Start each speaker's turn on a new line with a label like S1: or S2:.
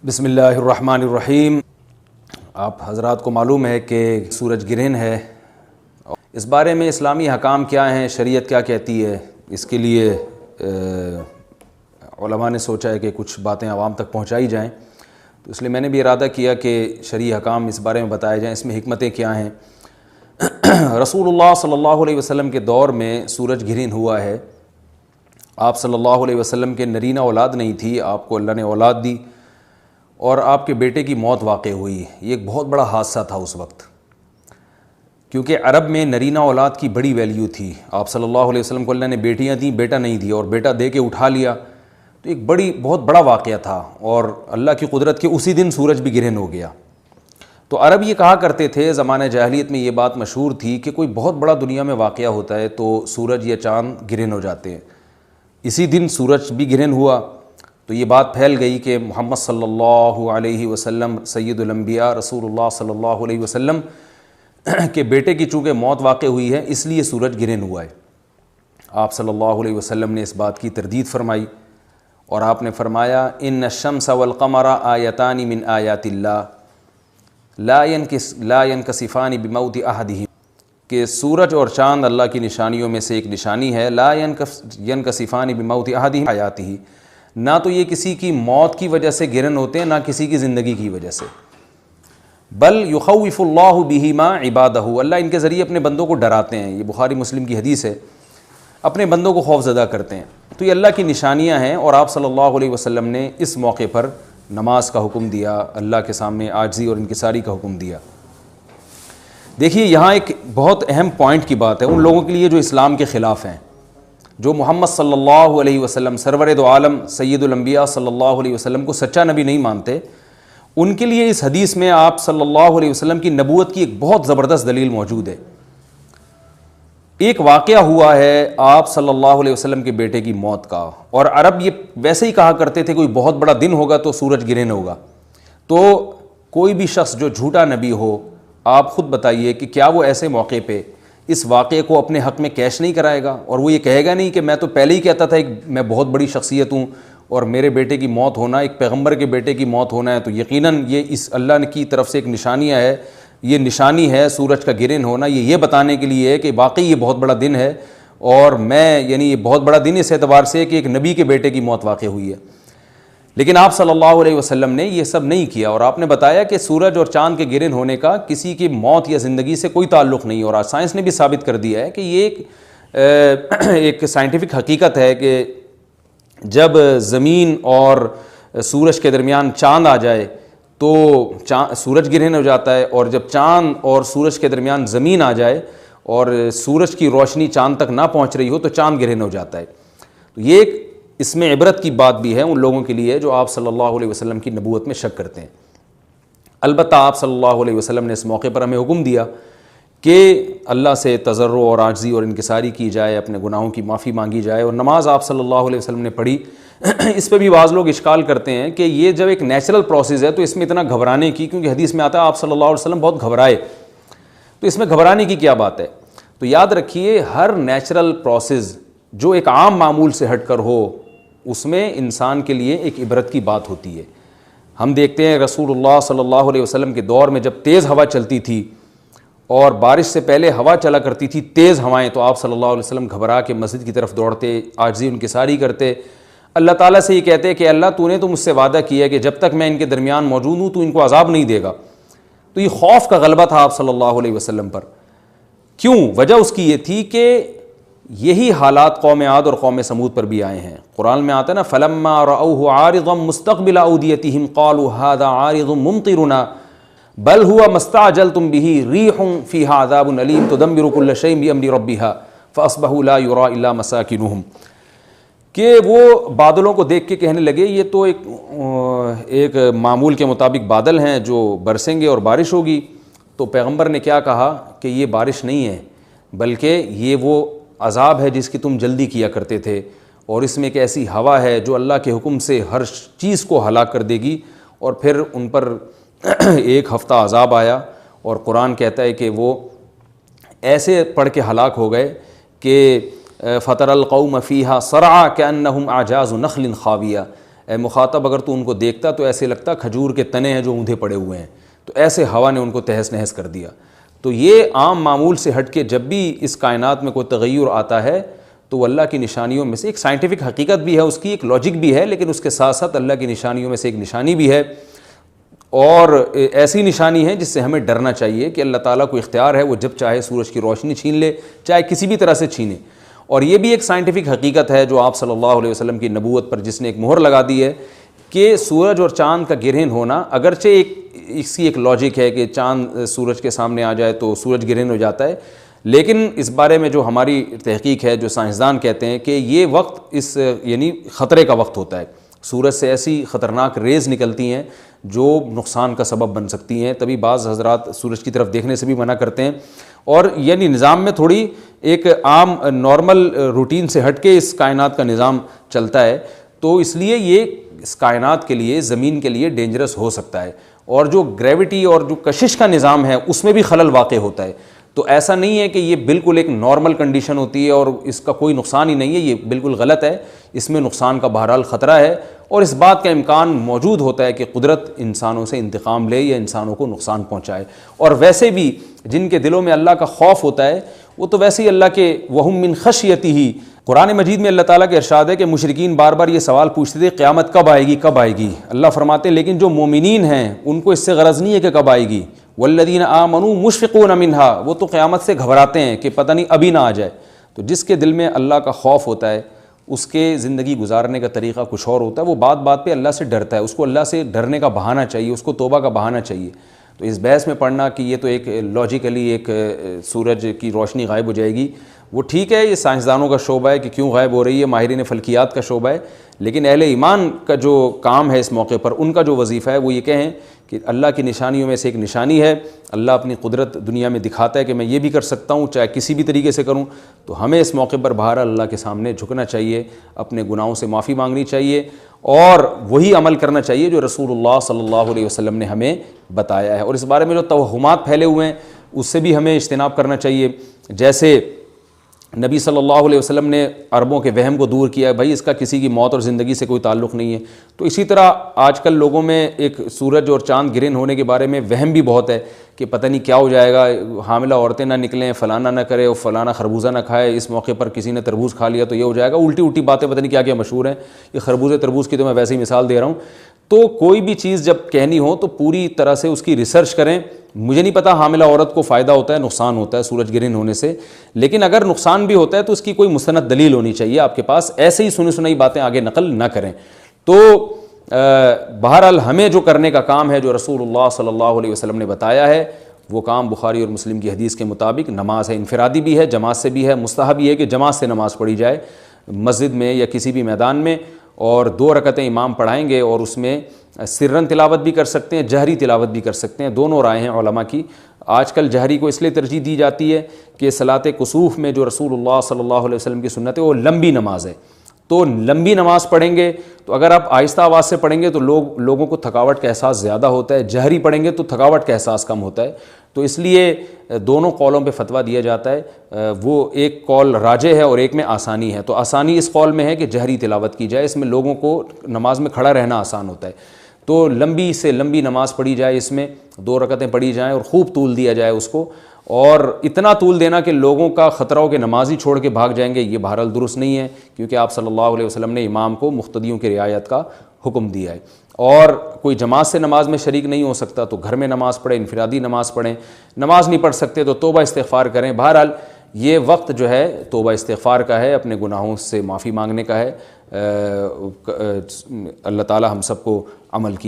S1: بسم اللہ الرحمن الرحیم۔ آپ حضرات کو معلوم ہے کہ سورج گرہن ہے، اس بارے میں اسلامی احکام کیا ہیں، شریعت کیا کہتی ہے، اس کے لیے علماء نے سوچا ہے کہ کچھ باتیں عوام تک پہنچائی جائیں، تو اس لیے میں نے بھی ارادہ کیا کہ شرعی احکام اس بارے میں بتائے جائیں، اس میں حکمتیں کیا ہیں۔ رسول اللہ صلی اللہ علیہ وسلم کے دور میں سورج گرہن ہوا ہے۔ آپ صلی اللہ علیہ وسلم کے نرینہ اولاد نہیں تھی، آپ کو اللہ نے اولاد دی اور آپ کے بیٹے کی موت واقع ہوئی۔ یہ ایک بہت بڑا حادثہ تھا اس وقت، کیونکہ عرب میں نرینہ اولاد کی بڑی ویلیو تھی۔ آپ صلی اللہ علیہ وسلم کو اللہ نے بیٹیاں دیں، بیٹا نہیں دیا، اور بیٹا دے کے اٹھا لیا، تو ایک بہت بڑا واقعہ تھا، اور اللہ کی قدرت کے اسی دن سورج بھی گرہن ہو گیا۔ تو عرب یہ کہا کرتے تھے، زمانہ جاہلیت میں یہ بات مشہور تھی کہ کوئی بہت بڑا دنیا میں واقعہ ہوتا ہے تو سورج یا چاند گرہن ہو جاتے ہیں۔ اسی دن سورج بھی گرہن ہوا تو یہ بات پھیل گئی کہ محمد صلی اللہ علیہ وسلم سید الانبیاء رسول اللہ صلی اللہ علیہ وسلم کے بیٹے کی چونکہ موت واقع ہوئی ہے، اس لیے سورج گرہن ہوا ہے۔ آپ صلی اللہ علیہ وسلم نے اس بات کی تردید فرمائی، اور آپ نے فرمایا ان الشمس والقمر آیتان من آیات اللہ لا ينکسفان بموت احدہم، کہ سورج اور چاند اللہ کی نشانیوں میں سے ایک نشانی ہے، لا ينکسفان بموت احدہم حیاتہ، نہ تو یہ کسی کی موت کی وجہ سے گرہن ہوتے ہیں، نہ کسی کی زندگی کی وجہ سے، بل یخوف اللہ بہما عبادہ، اللہ ان کے ذریعے اپنے بندوں کو ڈراتے ہیں۔ یہ بخاری مسلم کی حدیث ہے، اپنے بندوں کو خوف زدہ کرتے ہیں۔ تو یہ اللہ کی نشانیاں ہیں، اور آپ صلی اللہ علیہ وسلم نے اس موقع پر نماز کا حکم دیا، اللہ کے سامنے عاجزی اور انکساری کا حکم دیا۔ دیکھیے یہاں ایک بہت اہم پوائنٹ کی بات ہے ان لوگوں کے لیے جو اسلام کے خلاف ہیں، جو محمد صلی اللہ علیہ وسلم سرور دو عالم سید الانبیاء صلی اللہ علیہ وسلم کو سچا نبی نہیں مانتے، ان کے لیے اس حدیث میں آپ صلی اللہ علیہ وسلم کی نبوت کی ایک بہت زبردست دلیل موجود ہے۔ ایک واقعہ ہوا ہے آپ صلی اللہ علیہ وسلم کے بیٹے کی موت کا، اور عرب یہ ویسے ہی کہا کرتے تھے کوئی بہت بڑا دن ہوگا تو سورج گرہن ہوگا۔ تو کوئی بھی شخص جو جھوٹا نبی ہو، آپ خود بتائیے کہ کیا وہ ایسے موقع پہ اس واقعے کو اپنے حق میں کیش نہیں کرائے گا، اور وہ یہ کہے گا نہیں کہ میں تو پہلے ہی کہتا تھا کہ میں بہت بڑی شخصیت ہوں، اور میرے بیٹے کی موت ہونا، ایک پیغمبر کے بیٹے کی موت ہونا ہے تو یقیناً یہ اس اللہ کی طرف سے ایک نشانیاں ہے، یہ نشانی ہے سورج کا گرہن ہونا، یہ بتانے کے لیے ہے کہ واقعی یہ بہت بڑا دن ہے، اور میں یہ بہت بڑا دن اس اعتبار سے کہ ایک نبی کے بیٹے کی موت واقع ہوئی ہے۔ لیکن آپ صلی اللہ علیہ وسلم نے یہ سب نہیں کیا، اور آپ نے بتایا کہ سورج اور چاند کے گرہن ہونے کا کسی کی موت یا زندگی سے کوئی تعلق نہیں، اور آج سائنس نے بھی ثابت کر دیا ہے کہ یہ ایک سائنٹیفک حقیقت ہے کہ جب زمین اور سورج کے درمیان چاند آ جائے تو سورج گرہن ہو جاتا ہے، اور جب چاند اور سورج کے درمیان زمین آ جائے اور سورج کی روشنی چاند تک نہ پہنچ رہی ہو تو چاند گرہن ہو جاتا ہے۔ تو یہ ایک اس میں عبرت کی بات بھی ہے ان لوگوں کے لیے جو آپ صلی اللہ علیہ وسلم کی نبوت میں شک کرتے ہیں۔ البتہ آپ صلی اللہ علیہ وسلم نے اس موقع پر ہمیں حکم دیا کہ اللہ سے تضرع اور عاجزی اور انکساری کی جائے، اپنے گناہوں کی معافی مانگی جائے، اور نماز آپ صلی اللہ علیہ وسلم نے پڑھی۔ اس پہ بھی بعض لوگ اشکال کرتے ہیں کہ یہ جب ایک نیچرل پروسیس ہے تو اس میں اتنا گھبرانے کی، کیونکہ حدیث میں آتا ہے آپ صلی اللہ علیہ وسلم بہت گھبرائے، تو اس میں گھبرانے کی کیا بات ہے؟ تو یاد رکھیے ہر نیچرل پروسیس جو ایک عام معمول سے ہٹ کر ہو، اس میں انسان کے لیے ایک عبرت کی بات ہوتی ہے۔ ہم دیکھتے ہیں رسول اللہ صلی اللہ علیہ وسلم کے دور میں جب تیز ہوا چلتی تھی اور بارش سے پہلے ہوا چلا کرتی تھی تیز ہوائیں، تو آپ صلی اللہ علیہ وسلم گھبرا کے مسجد کی طرف دوڑتے، عاجزی انکساری کرتے، اللہ تعالیٰ سے یہ کہتے کہ اللہ تو نے تو مجھ سے وعدہ کیا ہے کہ جب تک میں ان کے درمیان موجود ہوں تو ان کو عذاب نہیں دے گا۔ تو یہ خوف کا غلبہ تھا آپ صلی اللہ علیہ وسلم پر۔ کیوں؟ وجہ اس کی یہ تھی کہ یہی حالات قوم عاد اور قوم سمود پر بھی آئے ہیں۔ قرآن میں آتا ہے نا فَلَمَّا رَأَوْهُ عَارِضًا مُسْتَقْبِلَ أَوْدِيَتِهِمْ قَالُوا هَذَا عَارِضٌ مُمْطِرُنَا بَلْ هُوَ مَا اسْتَعْجَلْتُمْ بِهِ رِيحٌ فِيهَا عَذَابٌ أَلِيمٌ تُدَمِّرُ كُلَّ شَيْءٍ بِأَمْرِ رَبِّهَا فَأَصْبَحُوا لَا يُرَىٰ إِلَّا مَسَاكِنُهُمْ، کہ وہ بادلوں کو دیکھ کے کہنے لگے یہ تو ایک معمول کے مطابق بادل ہیں جو برسیں گے اور بارش ہوگی۔ تو پیغمبر نے کیا کہا کہ یہ بارش نہیں ہے بلکہ یہ وہ عذاب ہے جس کی تم جلدی کیا کرتے تھے، اور اس میں ایک ایسی ہوا ہے جو اللہ کے حکم سے ہر چیز کو ہلاک کر دے گی۔ اور پھر ان پر ایک ہفتہ عذاب آیا، اور قرآن کہتا ہے کہ وہ ایسے پڑھ کے ہلاک ہو گئے کہ فَتَرَى الْقَوْمَ فِيهَا صَرْعَىٰ كَأَنَّهُمْ أَعْجَازُ نَخْلٍ خَاوِيَةٍ، اے مخاطب اگر تو ان کو دیکھتا تو ایسے لگتا کھجور کے تنے ہیں جو اوندھے پڑے ہوئے ہیں، تو ایسے ہوا نے ان کو تہس نہس کر دیا۔ تو یہ عام معمول سے ہٹ کے جب بھی اس کائنات میں کوئی تغیر آتا ہے تو وہ اللہ کی نشانیوں میں سے ایک سائنٹیفک حقیقت بھی ہے، اس کی ایک لاجک بھی ہے، لیکن اس کے ساتھ ساتھ اللہ کی نشانیوں میں سے ایک نشانی بھی ہے، اور ایسی نشانی ہے جس سے ہمیں ڈرنا چاہیے کہ اللہ تعالیٰ کو اختیار ہے، وہ جب چاہے سورج کی روشنی چھین لے، چاہے کسی بھی طرح سے چھینے۔ اور یہ بھی ایک سائنٹیفک حقیقت ہے جو آپ صلی اللہ علیہ وسلم کی نبوت پر جس نے ایک مہر لگا دی ہے کہ سورج اور چاند کا گرہن ہونا، اگرچہ اس کی ایک لاجک ہے کہ چاند سورج کے سامنے آ جائے تو سورج گرہن ہو جاتا ہے، لیکن اس بارے میں جو ہماری تحقیق ہے، جو سائنسدان کہتے ہیں کہ یہ وقت یعنی خطرے کا وقت ہوتا ہے، سورج سے ایسی خطرناک ریز نکلتی ہیں جو نقصان کا سبب بن سکتی ہیں، تبھی بعض حضرات سورج کی طرف دیکھنے سے بھی منع کرتے ہیں، اور یعنی نظام میں تھوڑی ایک عام نارمل روٹین سے ہٹ کے اس کائنات کا نظام چلتا ہے، تو اس لیے یہ اس کائنات کے لیے، زمین کے لیے ڈینجرس ہو سکتا ہے، اور جو گریوٹی اور جو کشش کا نظام ہے اس میں بھی خلل واقع ہوتا ہے۔ تو ایسا نہیں ہے کہ یہ بالکل ایک نارمل کنڈیشن ہوتی ہے اور اس کا کوئی نقصان ہی نہیں ہے، یہ بالکل غلط ہے، اس میں نقصان کا بہرحال خطرہ ہے، اور اس بات کا امکان موجود ہوتا ہے کہ قدرت انسانوں سے انتقام لے یا انسانوں کو نقصان پہنچائے۔ اور ویسے بھی جن کے دلوں میں اللہ کا خوف ہوتا ہے وہ تو ویسے ہی اللہ کے وَهُم مِّن خَشْيَتِهِ، قرآن مجید میں اللہ تعالیٰ کے ارشاد ہے کہ مشرکین بار بار یہ سوال پوچھتے تھے قیامت کب آئے گی کب آئے گی، اللہ فرماتے ہیں لیکن جو مومنین ہیں ان کو اس سے غرض نہیں ہے کہ کب آئے گی، والذین آمنوا مشفقون منها، وہ تو قیامت سے گھبراتے ہیں کہ پتہ نہیں ابھی نہ آ جائے۔ تو جس کے دل میں اللہ کا خوف ہوتا ہے اس کے زندگی گزارنے کا طریقہ کچھ اور ہوتا ہے، وہ بات بات پہ اللہ سے ڈرتا ہے، اس کو اللہ سے ڈرنے کا بہانہ چاہیے، اس کو توبہ کا بہانہ چاہیے۔ تو اس بحث میں پڑھنا کہ یہ تو ایک لاجیکلی ایک سورج کی روشنی غائب ہو جائے گی، وہ ٹھیک ہے، یہ سائنسدانوں کا شعبہ ہے کہ کیوں غائب ہو رہی ہے، ماہرین فلکیات کا شعبہ ہے، لیکن اہل ایمان کا جو کام ہے اس موقع پر، ان کا جو وظیفہ ہے وہ یہ کہیں کہ اللہ کی نشانیوں میں سے ایک نشانی ہے، اللہ اپنی قدرت دنیا میں دکھاتا ہے کہ میں یہ بھی کر سکتا ہوں چاہے کسی بھی طریقے سے کروں، تو ہمیں اس موقع پر بہرحال اللہ کے سامنے جھکنا چاہیے، اپنے گناہوں سے معافی مانگنی چاہیے، اور وہی عمل کرنا چاہیے جو رسول اللہ صلی اللہ علیہ وسلم نے ہمیں بتایا ہے۔ اور اس بارے میں جو توہمات پھیلے ہوئے ہیں اس سے بھی ہمیں اجتناب کرنا چاہیے، جیسے نبی صلی اللہ علیہ وسلم نے عربوں کے وہم کو دور کیا ہے، بھائی اس کا کسی کی موت اور زندگی سے کوئی تعلق نہیں ہے، تو اسی طرح آج کل لوگوں میں ایک سورج اور چاند گرہن ہونے کے بارے میں وہم بھی بہت ہے کہ پتہ نہیں کیا ہو جائے گا، حاملہ عورتیں نہ نکلیں، فلانا نہ کرے اور فلانا خربوزہ نہ کھائے، اس موقع پر کسی نے تربوز کھا لیا تو یہ ہو جائے گا، الٹی الٹی باتیں پتہ نہیں کیا کیا مشہور ہیں، یہ خربوزے تربوز کی تو میں ویسے ہی مثال دے رہا ہوں۔ تو کوئی بھی چیز جب کہنی ہو تو پوری طرح سے اس کی ریسرچ کریں۔ مجھے نہیں پتا حاملہ عورت کو فائدہ ہوتا ہے نقصان ہوتا ہے سورج گرہن ہونے سے، لیکن اگر نقصان بھی ہوتا ہے تو اس کی کوئی مستند دلیل ہونی چاہیے آپ کے پاس، ایسے ہی سنی سنائی باتیں آگے نقل نہ کریں۔ تو بہرحال ہمیں جو کرنے کا کام ہے جو رسول اللہ صلی اللہ علیہ وسلم نے بتایا ہے وہ کام بخاری اور مسلم کی حدیث کے مطابق نماز ہے، انفرادی بھی ہے، جماعت سے بھی ہے، مستحب یہ ہے کہ جماعت سے نماز پڑھی جائے مسجد میں یا کسی بھی میدان میں، اور 2 رکعتیں امام پڑھائیں گے اور اس میں سرن تلاوت بھی کر سکتے ہیں، جہری تلاوت بھی کر سکتے ہیں، دونوں رائے ہیں علماء کی۔ آج کل جہری کو اس لیے ترجیح دی جاتی ہے کہ صلاۃ کسوف میں جو رسول اللہ صلی اللہ علیہ وسلم کی سنت ہے وہ لمبی نماز ہے، تو لمبی نماز پڑھیں گے تو اگر آپ آہستہ آواز سے پڑھیں گے تو لوگوں کو تھکاوٹ کا احساس زیادہ ہوتا ہے، جہری پڑھیں گے تو تھکاوٹ کا احساس کم ہوتا ہے، تو اس لیے دونوں قولوں پہ فتویٰ دیا جاتا ہے، وہ ایک قول راجح ہے اور ایک میں آسانی ہے، تو آسانی اس قول میں ہے کہ جہری تلاوت کی جائے، اس میں لوگوں کو نماز میں کھڑا رہنا آسان ہوتا ہے، تو لمبی سے لمبی نماز پڑھی جائے، اس میں 2 رکعتیں پڑھی جائیں اور خوب طول دیا جائے اس کو، اور اتنا طول دینا کہ لوگوں کا خطرہ ہو کہ نماز ہی چھوڑ کے بھاگ جائیں گے، یہ بہرحال درست نہیں ہے، کیونکہ آپ صلی اللہ علیہ وسلم نے امام کو مقتدیوں کی رعایت کا حکم دیا ہے۔ اور کوئی جماعت سے نماز میں شریک نہیں ہو سکتا تو گھر میں نماز پڑھیں، انفرادی نماز پڑھیں، نماز نہیں پڑھ سکتے تو توبہ استغفار کریں۔ بہرحال یہ وقت جو ہے توبہ استغفار کا ہے، اپنے گناہوں سے معافی مانگنے کا ہے۔ اللہ تعالی ہم سب کو عمل کی